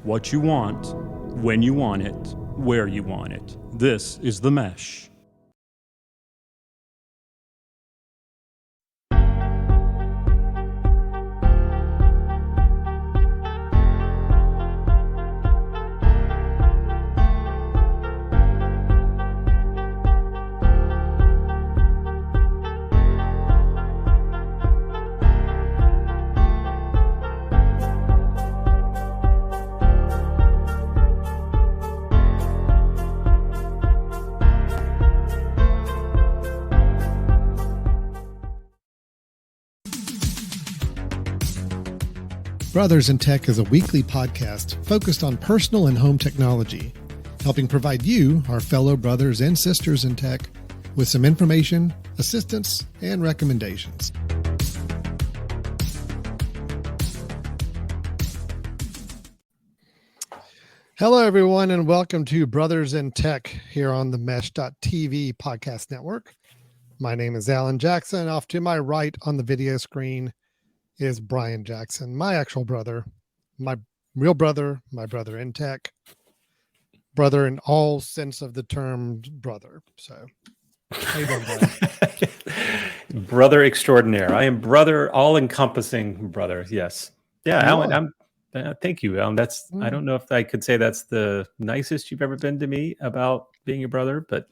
what you want, when you want it, where you want it. This is The Mesh. Brothers in Tech is a weekly podcast focused on personal and home technology, helping provide you, our fellow brothers and sisters in tech, with some information, assistance, and recommendations. Hello, everyone, and welcome to Brothers in Tech here on the Mesh.tv podcast network. My name is Alan Jackson. Off to my right on the video screen is Brian Jackson, my actual brother, my real brother, my brother in tech, brother in all sense of the term brother. So, how you doing, Brian? Brother extraordinaire. I am brother, all-encompassing brother. Yes. Yeah, You Alan, thank you, Alan. I don't know if I could say that's the nicest you've ever been to me about being a brother, but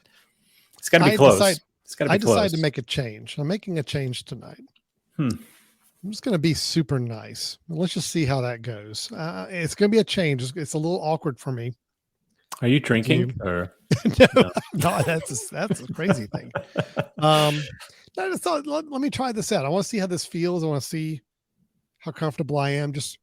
it's got to be close. I decided to make a change. I'm making a change tonight. I'm just going to be super nice. Let's just see how that goes. It's going to be a change. It's a little awkward for me. Are you drinking? Or no, that's a crazy thing. I just thought, let me try this out. I want to see how this feels. I want to see how comfortable I am just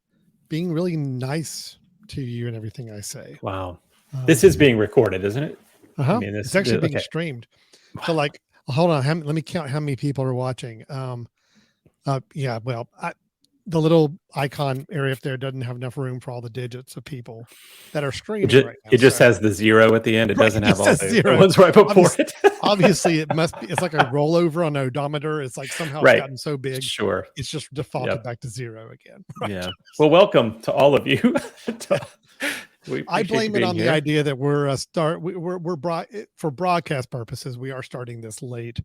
being really nice to you and everything I say. Wow. This is being recorded, isn't it? I mean, it's actually being streamed. Wow. So like, hold on. Let me count how many people are watching. The little icon area up there doesn't have enough room for all the digits of people that are streaming right now. It just has the 0 at the end. It doesn't have all the ones right before it. Obviously, it must be. It's like a rollover on an odometer. It's like somehow it's gotten so big. Sure. It's just defaulted back to 0 again. Right? Yeah. Well, welcome to all of you. I blame it on the idea that we're for broadcast purposes. We are starting this late.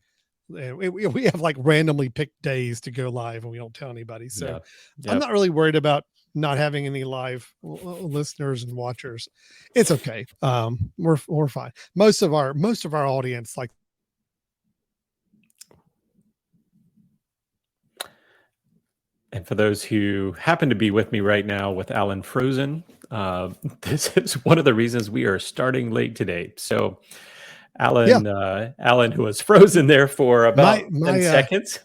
We have like randomly picked days to go live and we don't tell anybody. So I'm not really worried about not having any live listeners and watchers. It's okay. We're fine. Most of our audience, like, and for those who happen to be with me right now with Alan frozen, this is one of the reasons we are starting late today. So Alan, who was frozen there for about 10 seconds.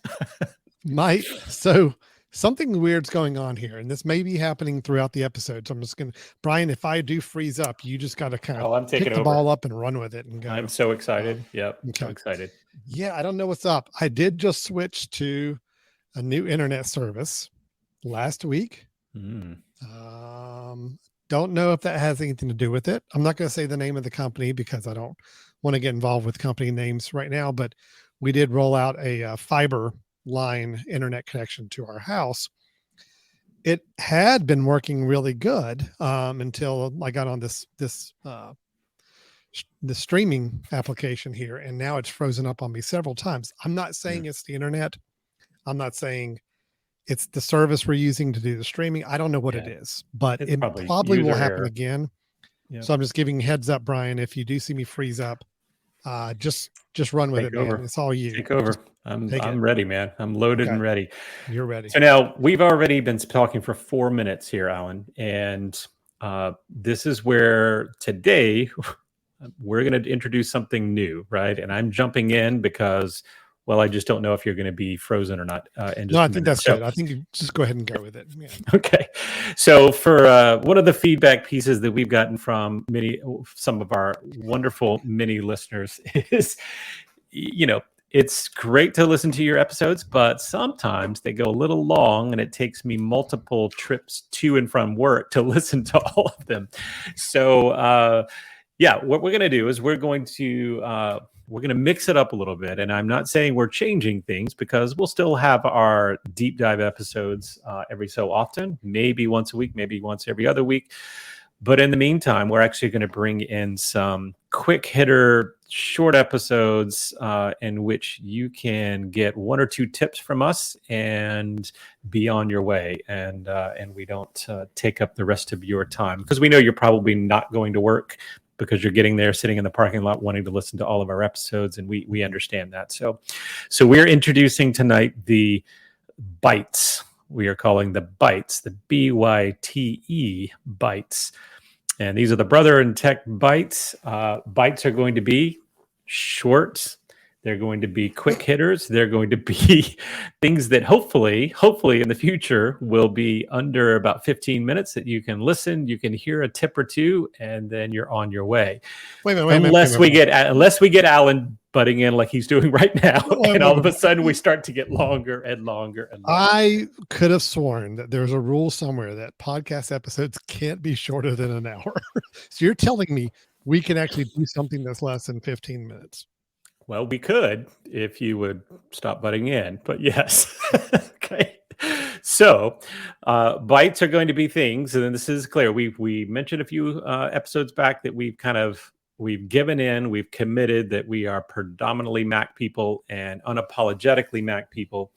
So something weird's going on here, and this may be happening throughout the episode. So I'm just Brian, if I do freeze up, you just got to kind of pick the ball up and run with it and go. I'm so excited. Yep. I'm so excited. Yeah. I don't know what's up. I did just switch to a new internet service last week. Don't know if that has anything to do with it. I'm not going to say the name of the company because I don't want to get involved with company names right now, but we did roll out a fiber line internet connection to our house. It had been working really good until I got on this streaming application here, and now it's frozen up on me several times. I'm not saying it's the internet. I'm not saying it's the service we're using to do the streaming. I don't know what it is, but it probably will happen again. Yep. So I'm just giving heads up, Brian, if you do see me freeze up, just run with it, man. It's all you. Take over. I'm ready, man. I'm loaded and ready. You're ready. So now we've already been talking for 4 minutes here, Alan, and this is where today we're going to introduce something new, right? And I'm jumping in because, well, I just don't know if you're going to be frozen or not. I think that's good. I think you just go ahead and go with it. Yeah. Okay. So for one of the feedback pieces that we've gotten from some of our wonderful mini listeners is, it's great to listen to your episodes, but sometimes they go a little long and it takes me multiple trips to and from work to listen to all of them. So, what we're going to do is we're going to mix it up a little bit. And I'm not saying we're changing things because we'll still have our deep dive episodes every so often, maybe once a week, maybe once every other week. But in the meantime, we're actually going to bring in some quick hitter short episodes in which you can get 1 or 2 tips from us and be on your way. And we don't take up the rest of your time, because we know you're probably not going to work, because you're getting there, sitting in the parking lot, wanting to listen to all of our episodes. And we understand that. So we're introducing tonight the BYTES. We are calling the BYTES, the BYTE BYTES. And these are the Brother and Tech BYTES. BYTES are going to be short. They're going to be quick hitters. They're going to be things that hopefully in the future will be under about 15 minutes, that you can listen, you can hear a tip or two, and then you're on your way. Unless we get Alan butting in like he's doing right now, and all of a sudden we start to get longer and longer and longer. I could have sworn that there's a rule somewhere that podcast episodes can't be shorter than an hour. So you're telling me we can actually do something that's less than 15 minutes? Well, we could if you would stop butting in, but yes. Okay. So BYTES are going to be things, and then this is clear. We mentioned a few episodes back that we've given in, we've committed that we are predominantly Mac people and unapologetically Mac people.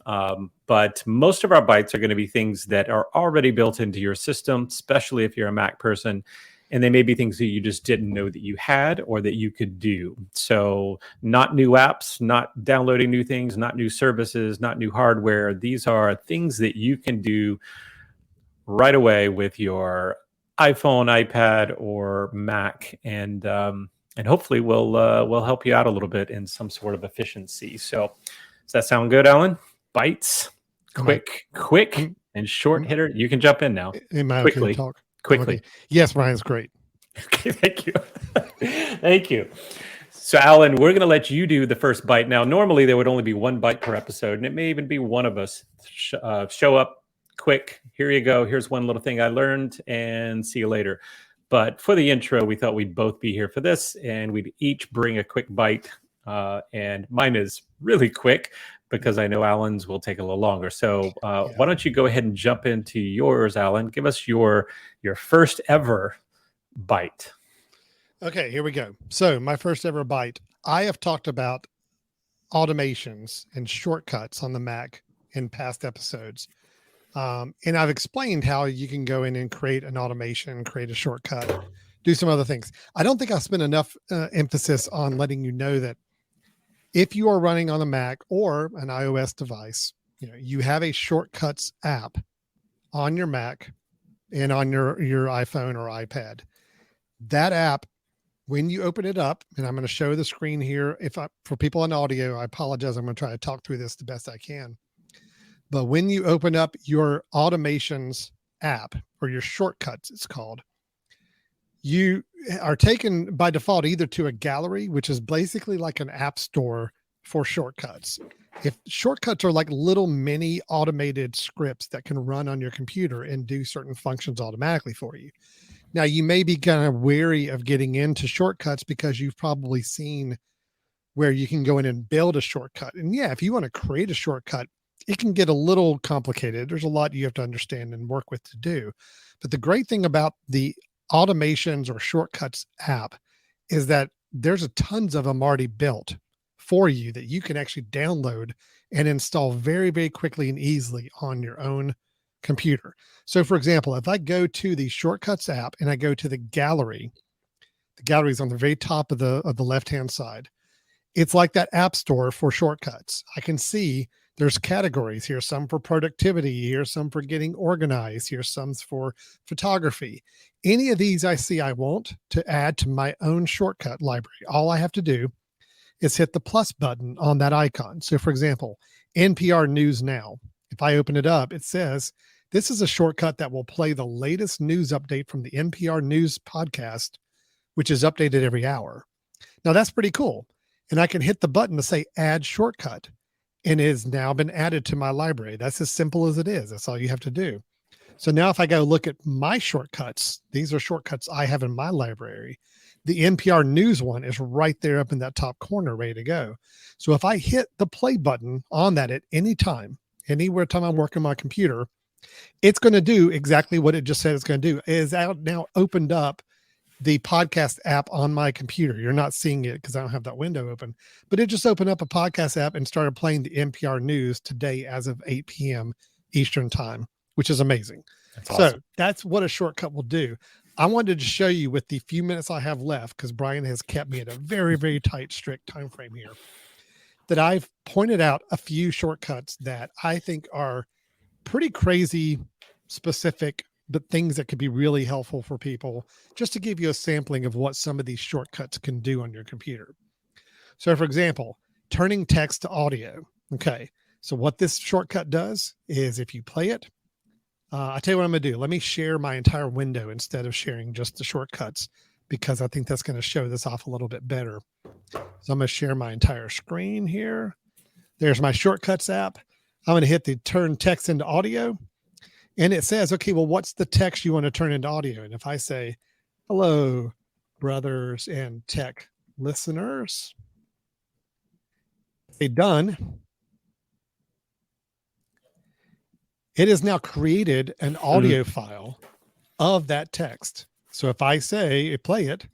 But most of our BYTES are going to be things that are already built into your system, especially if you're a Mac person. And they may be things that you just didn't know that you had or that you could do. So not new apps, not downloading new things, not new services, not new hardware. These are things that you can do right away with your iPhone, iPad, or Mac. And hopefully we'll help you out a little bit in some sort of efficiency. So does that sound good, Alan? BYTES, quick and short hitter. You can jump in now. Quickly. Okay. Yes, Brian's great. Okay, thank you. Thank you. So, Alan, we're going to let you do the first BYTE. Now, normally there would only be 1 BYTE per episode, and it may even be one of us show up quick. Here you go. Here's one little thing I learned, and see you later. But for the intro, we thought we'd both be here for this, and we'd each bring a quick BYTE. And mine is really quick, because I know Alan's will take a little longer. So why don't you go ahead and jump into yours, Alan? Give us your first ever BYTE. Okay, here we go. So my first ever BYTE. I have talked about automations and shortcuts on the Mac in past episodes. And I've explained how you can go in and create an automation, create a shortcut, do some other things. I don't think I spent enough emphasis on letting you know that if you are running on a Mac or an iOS device, you have a shortcuts app on your Mac and on your iPhone or iPad. That app, when you open it up, and I'm going to show the screen here. For people on audio, I apologize. I'm going to try to talk through this the best I can. But when you open up your automations app, or your shortcuts, it's called, you are taken by default either to a gallery, which is basically like an app store for shortcuts. If shortcuts are like little mini automated scripts that can run on your computer and do certain functions automatically for you. Now, you may be kind of wary of getting into shortcuts because you've probably seen where you can go in and build a shortcut. And yeah, if you want to create a shortcut, it can get a little complicated. There's a lot you have to understand and work with to do. But the great thing about the automations or shortcuts app is that there's a tons of them already built for you that you can actually download and install very, very quickly and easily on your own computer. So for example, if I go to the shortcuts app and I go to the gallery is on the very top of the left-hand side. It's like that app store for shortcuts. I can see there's categories here, some for productivity, here's some for getting organized, here's some for photography. Any of these I see I want to add to my own shortcut library. All I have to do is hit the plus button on that icon. So for example, NPR News Now. If I open it up, it says, this is a shortcut that will play the latest news update from the NPR News podcast, which is updated every hour. Now that's pretty cool. And I can hit the button to say add shortcut. And it has now been added to my library. That's as simple as it is. That's all you have to do. So now if I go look at my shortcuts, these are shortcuts I have in my library. The NPR News one is right there up in that top corner, ready to go. So if I hit the play button on that at any time, anywhere time I'm working on my computer, It's going to do exactly what it just said it's going to do. It is out now, opened up the podcast app on my computer. You're not seeing it because I don't have that window open, but it just opened up a podcast app and started playing the NPR news today as of 8 p.m. Eastern time, which is amazing. That's awesome. So that's what a shortcut will do. I wanted to show you with the few minutes I have left, because Brian has kept me at a very, very tight, strict time frame here, that I've pointed out a few shortcuts that I think are pretty crazy, specific, but things that could be really helpful for people, just to give you a sampling of what some of these shortcuts can do on your computer. So for example, turning text to audio. Okay. So what this shortcut does is if you play it, I'll tell you what I'm going to do. Let me share my entire window instead of sharing just the shortcuts, because I think that's going to show this off a little bit better. So I'm going to share my entire screen here. There's my shortcuts app. I'm going to hit the turn text into audio. And it says, okay, well, what's the text you want to turn into audio? And if I say, hello, brothers and tech listeners, say done, it has now created an audio file of that text. So if I say play it,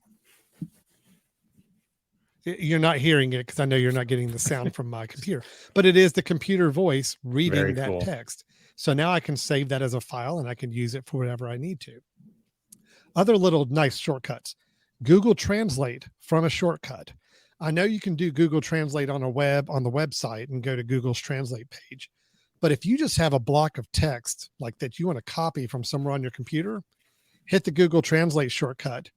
you're not hearing it because I know you're not getting the sound from my computer, but it is the computer voice reading that text. So now I can save that as a file and I can use it for whatever I need to. Other little nice shortcuts. Google Translate from a shortcut. I know you can do Google Translate on the website and go to Google's Translate page. But if you just have a block of text like that you want to copy from somewhere on your computer, hit the Google Translate shortcut.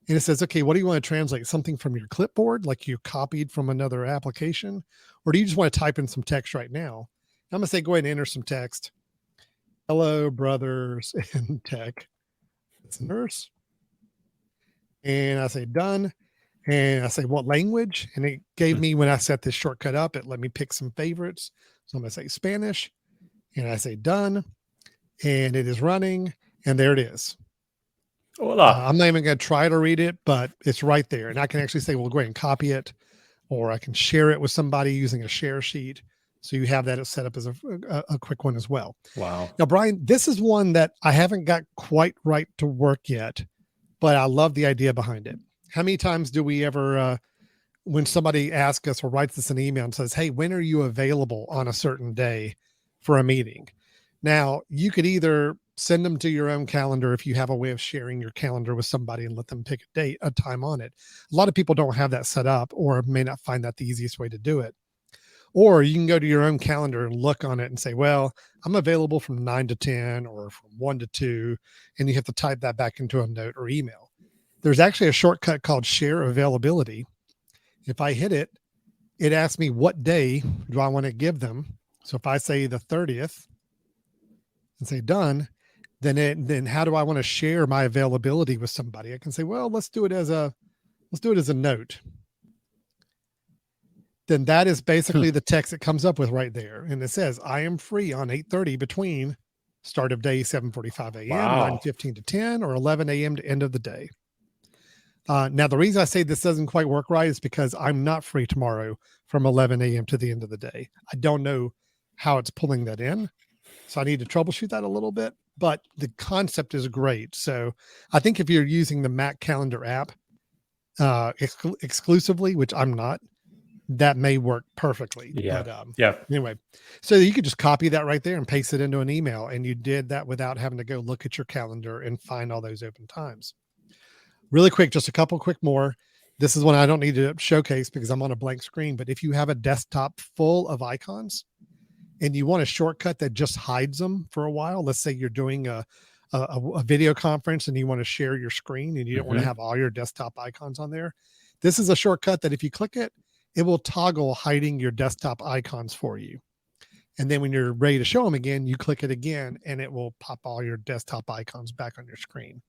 And it says, okay, what do you want to translate? Something from your clipboard, like you copied from another application? Or do you just want to type in some text right now? I'm going to say, go ahead and enter some text. Hello, brothers and tech listeners. And I say done. And I say, what language? And it gave me, when I set this shortcut up, it let me pick some favorites. So I'm going to say Spanish. And I say done. And it is running. And there it is. Hola. I'm not even going to try to read it, but it's right there. And I can actually say, well, go ahead and copy it. Or I can share it with somebody using a share sheet. So you have that set up as a quick one as well. Wow. Now, Brian, this is one that I haven't got quite right to work yet, but I love the idea behind it. How many times do we ever, when somebody asks us or writes us an email and says, hey, when are you available on a certain day for a meeting? Now, you could either send them to your own calendar if you have a way of sharing your calendar with somebody and let them pick a time on it. A lot of people don't have that set up or may not find that the easiest way to do it. Or you can go to your own calendar and look on it and say, well, I'm available from 9 to 10 or from 1 to 2. And you have to type that back into a note or email. There's actually a shortcut called share availability. If I hit it, it asks me what day do I want to give them. So if I say the 30th and say done, then how do I want to share my availability with somebody? I can say, well, let's do it as a note. Then that is basically the text it comes up with right there. And it says, I am free on 8:30 between start of day 7:45 a.m., 9:15 to 10, or 11 a.m. to end of the day. Now, the reason I say this doesn't quite work right is because I'm not free tomorrow from 11 a.m. to the end of the day. I don't know how it's pulling that in. So I need to troubleshoot that a little bit, but the concept is great. So I think if you're using the Mac Calendar app exclusively, which I'm not, that may work perfectly. Yeah. But, anyway, so you could just copy that right there and paste it into an email. And you did that without having to go look at your calendar and find all those open times. Really quick, just a couple quick more. This is one I don't need to showcase because I'm on a blank screen. But if you have a desktop full of icons and you want a shortcut that just hides them for a while, let's say you're doing a video conference and you want to share your screen and you don't want to have all your desktop icons on there. This is a shortcut that if you click it, it will toggle hiding your desktop icons for you. And then when you're ready to show them again, you click it again and it will pop all your desktop icons back on your screen.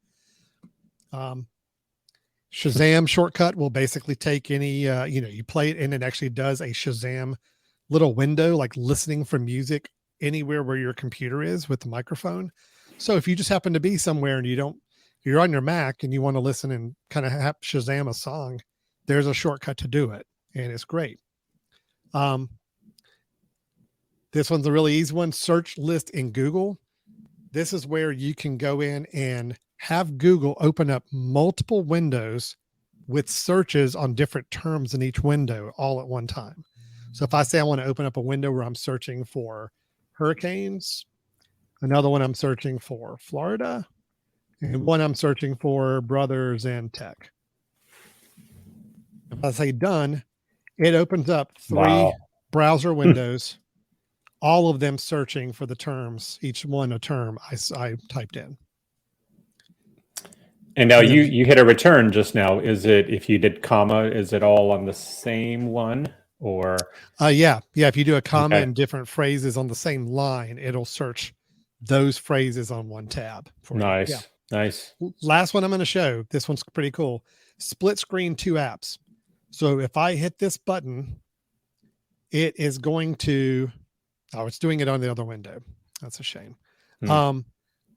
Shazam shortcut will basically take any, you play it and it actually does a Shazam little window, like listening for music anywhere where your computer is with the microphone. So if you just happen to be somewhere and you're on your Mac and you want to listen and kind of have Shazam a song, there's a shortcut to do it. And it's great. This one's a really easy one. Search list in Google. This is where you can go in and have Google open up multiple windows with searches on different terms in each window all at one time. So if I say I want to open up a window where I'm searching for hurricanes, another one I'm searching for Florida, and one I'm searching for brothers and tech. If I say done, it opens up 3 browser windows, all of them searching for the terms, each one a term I typed in. And now you hit a return just now. Is it, if you did comma, is it all on the same one, or? Yeah. If you do a comma in different phrases on the same line, it'll search those phrases on one tab for nice. you. Yeah. Nice. Last one I'm going to show. This one's pretty cool. Split screen 2 apps. So if I hit this button, it is going to, it's doing it on the other window. That's a shame.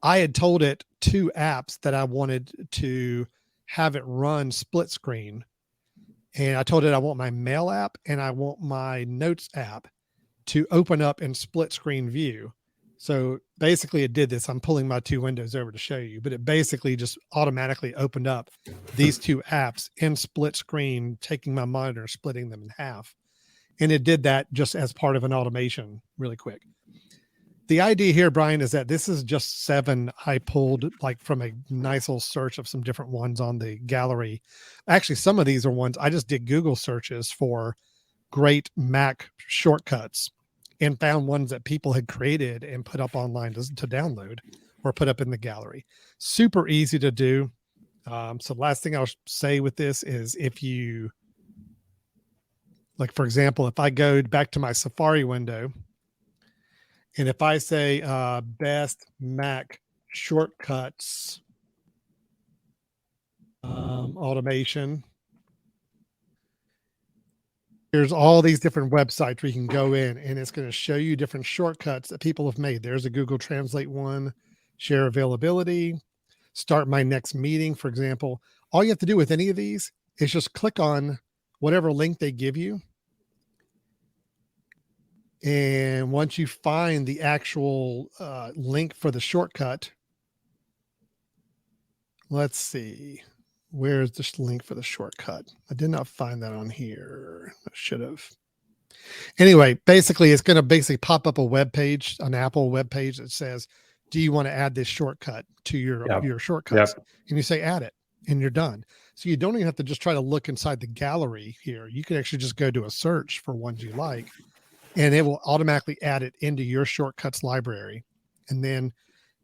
I had told it 2 apps that I wanted to have it run split screen. And I told it I want my mail app and I want my notes app to open up in split screen view. So basically it did this. I'm pulling my 2 windows over to show you, but it basically just automatically opened up these 2 apps in split screen, taking my monitor, splitting them in half. And it did that just as part of an automation really quick. The idea here, Brian, is that this is just 7 I pulled like from a nice little search of some different ones on the gallery. Actually, some of these are ones I just did Google searches for great Mac shortcuts and found ones that people had created and put up online to download or put up in the gallery. Super easy to do. So last thing I'll say with this is if you, like, for example, if I go back to my Safari window, and if I say best Mac shortcuts automation, there's all these different websites where you can go in and it's going to show you different shortcuts that people have made. There's a Google Translate one, share availability, start my next meeting, for example. All you have to do with any of these is just click on whatever link they give you. And once you find the actual link for the shortcut, let's see, where's this link for the shortcut? I did not find that on here. I should have. Anyway, basically, it's going to pop up a web page, an Apple web page that says, do you want to add this shortcut to your shortcuts? And you say, add it, and you're done. So you don't even have to just try to look inside the gallery here. You can actually just go to a search for ones you like, and it will automatically add it into your shortcuts library. And then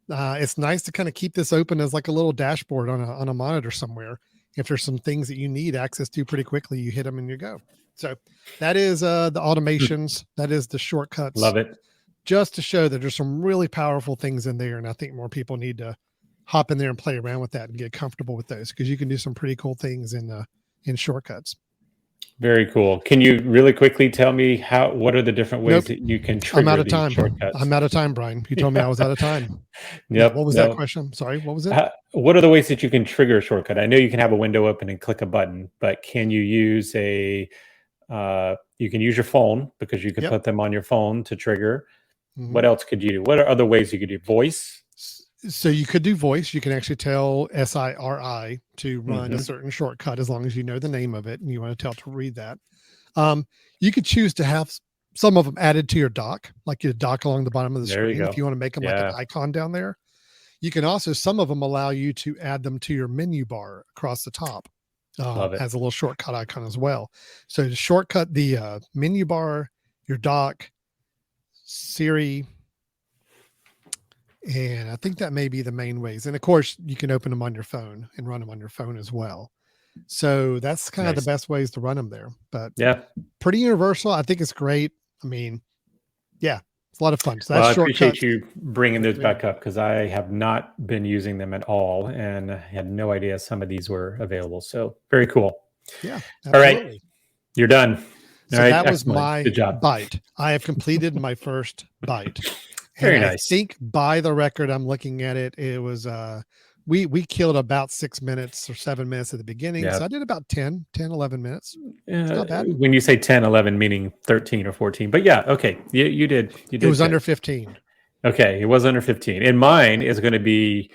it's nice to kind of keep this open as like a little dashboard on a monitor somewhere. If there's some things that you need access to pretty quickly, you hit them and you go. So that is the automations. That is the shortcuts. Love it. Just to show that there's some really powerful things in there. And I think more people need to hop in there and play around with that and get comfortable with those, because you can do some pretty cool things in shortcuts. Very cool. Can you really quickly tell me what are the different ways that you can trigger I'm out of time. Shortcuts? I'm out of time, Brian. You told me I was out of time. Yep. What was that question? Sorry, what was it? What are the ways that you can trigger a shortcut? I know you can have a window open and click a button, but can you use you can use your phone, because you can put them on your phone to trigger. Mm-hmm. What else could you do? What are other ways you could do? Voice? So you could do voice. You can actually tell SIRI to run a certain shortcut as long as you know the name of it and you want to tell it to read that. You could choose to have some of them added to your dock, like your dock along the bottom of the screen. If you want to make them like an icon down there. You can also, some of them allow you to add them to your menu bar across the top as a little shortcut icon as well. So to shortcut the menu bar, your dock, Siri, and I think that may be the main ways. And of course, you can open them on your phone and run them on your phone as well. So that's kind of the best ways to run them there. But pretty universal. I think it's great. I mean, it's a lot of fun. So that's I appreciate you bringing those back up, because I have not been using them at all and had no idea some of these were available. So very cool. Yeah. Absolutely. All right. You're done. So that was my BYTE. I have completed my first BYTE. Very nice. I think by the record I'm looking at it, it was we killed about 6 minutes or 7 minutes at the beginning. So I did about 11 minutes. It's not bad. When you say 10, 11, meaning 13 or 14. But okay. You did. It was under 15. Okay, it was under 15. And mine is going to be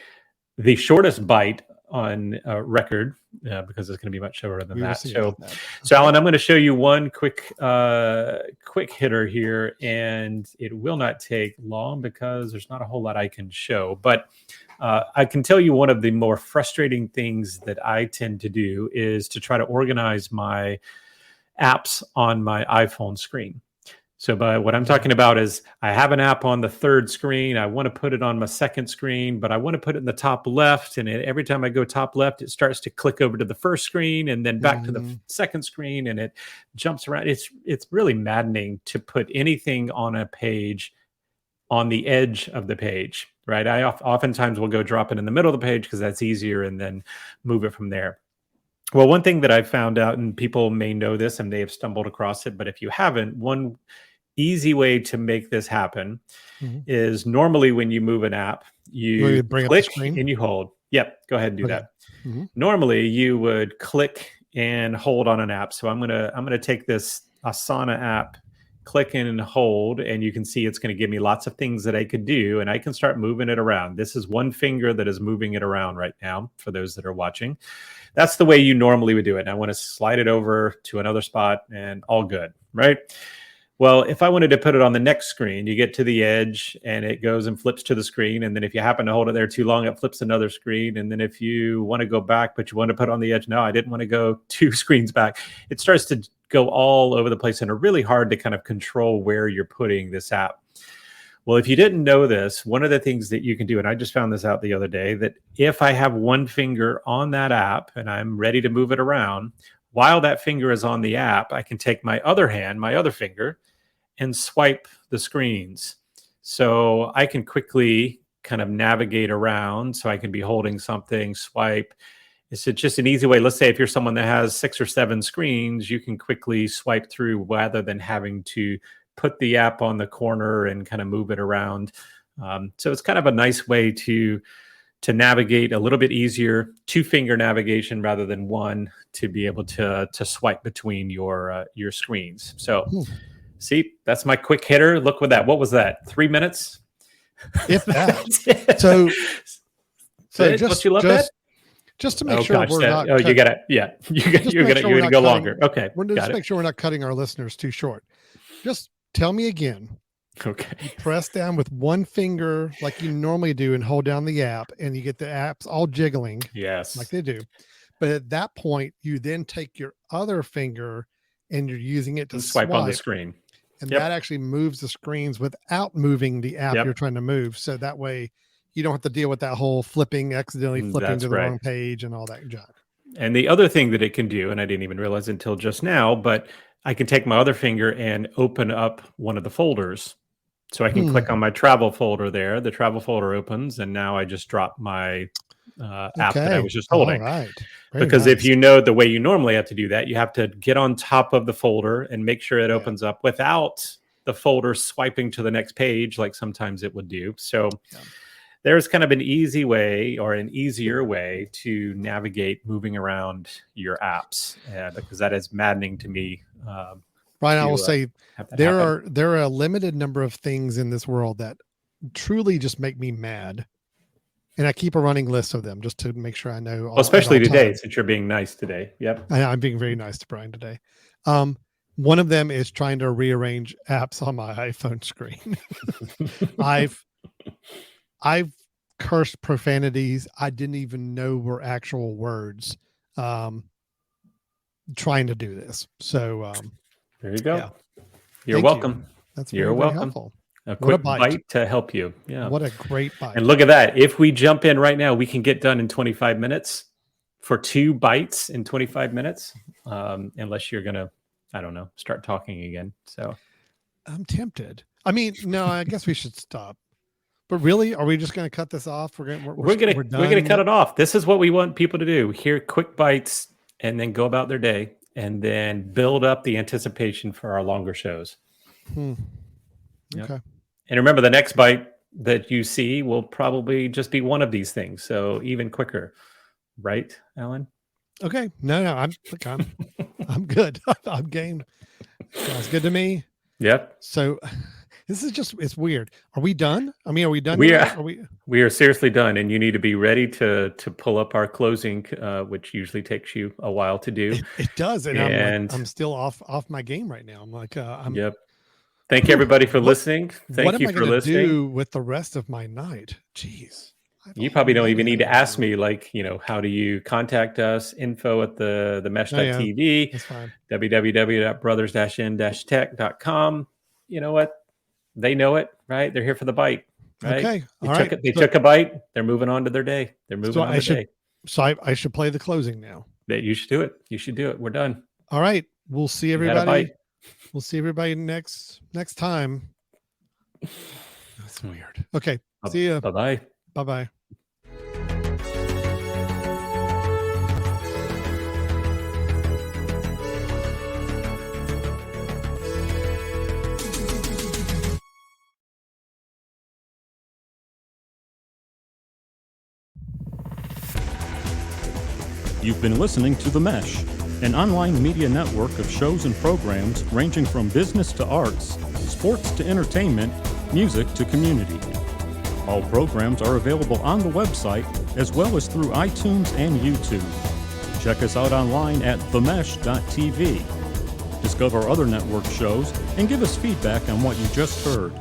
the shortest bite on record because it's going to be much shorter than We will that. see So, about that. so Alan, I'm going to show you one quick hitter here, and it will not take long because there's not a whole lot I can show. But I can tell you one of the more frustrating things that I tend to do is to try to organize my apps on my iPhone screen. So by what I'm talking about is I have an app on the third screen. I want to put it on my second screen, but I want to put it in the top left. And every time I go top left, it starts to click over to the first screen and then back to the second screen, and it jumps around. It's really maddening to put anything on a page on the edge of the page, right? I oftentimes will go drop it in the middle of the page because that's easier and then move it from there. Well, one thing that I found out, and people may know this and they have stumbled across it, but if you haven't, one easy way to make this happen is normally when you move an app, you click and you hold. Yep, go ahead and do that. Normally you would click and hold on an app. So I'm gonna take this Asana app, click and hold, and you can see it's going to give me lots of things that I could do, and I can start moving it around. This is one finger that is moving it around right now for those that are watching. That's the way you normally would do it. And I want to slide it over to another spot and all good, right? Well, if I wanted to put it on the next screen, you get to the edge and it goes and flips to the screen. And then if you happen to hold it there too long, it flips another screen. And then if you want to go back, but you want to put it on the edge, no, I didn't want to go 2 screens back. It starts to go all over the place and are really hard to kind of control where you're putting this app. Well, if you didn't know this, one of the things that you can do, and I just found this out the other day, that if I have one finger on that app and I'm ready to move it around, while that finger is on the app, I can take my other hand, my other finger, and swipe the screens. So I can quickly kind of navigate around. So I can be holding something, swipe. It's just an easy way. Let's say if you're someone that has 6 or 7 screens, you can quickly swipe through rather than having to put the app on the corner and kind of move it around. So it's kind of a nice way to navigate a little bit easier, 2-finger navigation rather than one, to be able to swipe between your screens. So see, that's my quick hitter. Look with that. What was that? 3 minutes? If that. So don't you love that? Just to make sure we're not. You got it. Yeah, you're gonna go longer. Okay, we're just make sure we're not cutting our listeners too short. Just tell me again. Okay. You press down with one finger like you normally do and hold down the app, and you get the apps all jiggling. Yes, like they do. But at that point, you then take your other finger and you're using it to swipe on the screen. And that actually moves the screens without moving the app you're trying to move. So that way you don't have to deal with that whole accidentally flipping to the wrong page and all that junk. And the other thing that it can do, and I didn't even realize until just now, but I can take my other finger and open up one of the folders. So I can click on my travel folder there. The travel folder opens, and now I just drop my app that I was just holding. All right. Because if you know the way you normally have to do that, you have to get on top of the folder and make sure it opens up without the folder swiping to the next page like sometimes it would do. So there's kind of an easy way or an easier way to navigate moving around your apps, because that is maddening to me. Brian, I will say there are a limited number of things in this world that truly just make me mad. And I keep a running list of them just to make sure I know. Especially today, since you're being nice today. Yep. I'm being very nice to Brian today. One of them is trying to rearrange apps on my iPhone screen. I've cursed profanities I didn't even know were actual words trying to do this. So there you go. Yeah. You're welcome. That's You're welcome. Helpful. A quick bite to help you. Yeah. What a great bite. And look at that. If we jump in right now, we can get done in 25 minutes for 2 bites in 25 minutes. Unless you're going to, I don't know, start talking again. So I'm tempted. I mean, no, I guess we should stop. But really, are we just going to cut this off? We're going to cut it off. This is what we want people to do. Hear quick bites and then go about their day and then build up the anticipation for our longer shows. Okay. Yep. And remember, the next bite that you see will probably just be one of these things. So even quicker. Right, Alan? Okay. No, I'm good. I'm game. Sounds good to me. Yep. So This is just, it's weird. Are we done? I mean, are we done? We now? are. We are seriously done, and you need to be ready to pull up our closing, which usually takes you a while to do. It does, and And I'm still off my game right now. I'm like, yep. Thank you everybody for listening. Thank you for listening. What am I going to do with the rest of my night? Jeez. You probably don't even need to ask me, like, how do you contact us? Info at the mesh.tv, that's fine. www.brothers-n-tech.com. You know what? They know it, right? They're here for the bite, right? Okay. They took a bite. They're moving on to their day. They're moving on to their day. So I should play the closing now. You should do it. You should do it. We're done. All right. We'll see everybody. We'll see everybody next time. That's weird. Okay. See ya. Bye-bye. Bye-bye. You've been listening to The Mesh, an online media network of shows and programs ranging from business to arts, sports to entertainment, music to community. All programs are available on the website as well as through iTunes and YouTube. Check us out online at themesh.tv. Discover other network shows and give us feedback on what you just heard.